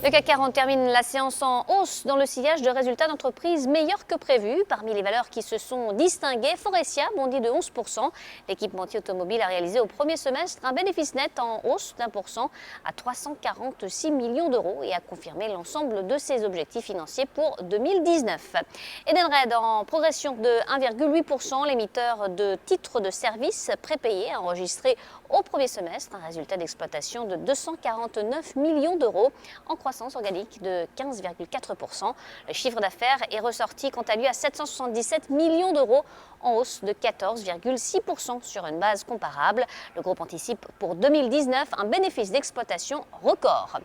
Le CAC 40 termine la séance en hausse dans le sillage de résultats d'entreprises meilleurs que prévus. Parmi les valeurs qui se sont distinguées, Faurecia bondit de 11%. L'équipementier automobile a réalisé au premier semestre un bénéfice net en hausse d'1% à 346 millions d'euros et a confirmé l'ensemble de ses objectifs financiers pour 2019. Edenred en progression de 1,8%. L'émetteur de titres de services prépayés a enregistré au premier semestre un résultat d'exploitation de 249 millions d'euros en croissance organique de 15,4%. Le chiffre d'affaires est ressorti quant à lui à 777 millions d'euros en hausse de 14,6% sur une base comparable. Le groupe anticipe pour 2019 un bénéfice d'exploitation record.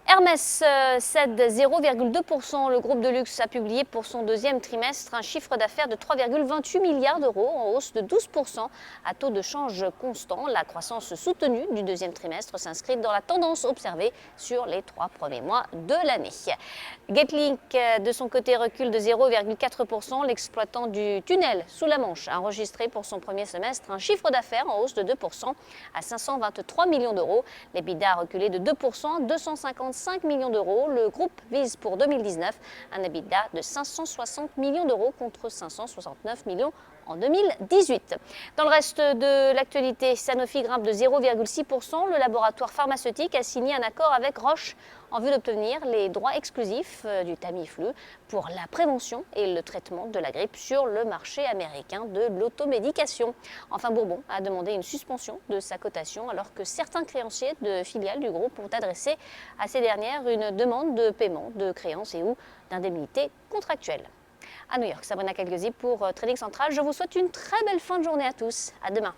Hermès cède 0,2%. Le groupe de luxe a publié pour son deuxième trimestre un chiffre d'affaires de 3,28 milliards d'euros en hausse de 12% à taux de change constant. La croissance soutenue du deuxième trimestre s'inscrit dans la tendance observée sur les 3 premiers mois de l'année. Getlink, de son côté, recule de 0,4%. L'exploitant du tunnel sous la Manche a enregistré pour son premier semestre un chiffre d'affaires en hausse de 2% à 523 millions d'euros. L'EBITDA a reculé de 2% à 255 millions d'euros. Le groupe vise pour 2019 un EBITDA de 560 millions d'euros contre 569 millions en 2018. Dans le reste de l'actualité, Sanofi grimpe de 0,6%. Le laboratoire pharmaceutique a signé un accord avec Roche en vue d'obtenir les droits exclusifs du Tamiflu pour la prévention et le traitement de la grippe sur le marché américain de l'automédication. Enfin, Bourbon a demandé une suspension de sa cotation alors que certains créanciers de filiales du groupe ont adressé à ces dernières une demande de paiement de créances et ou d'indemnités contractuelles. À New York, Sabrina Calgesi pour Trading Central. Je vous souhaite une très belle fin de journée à tous. À demain.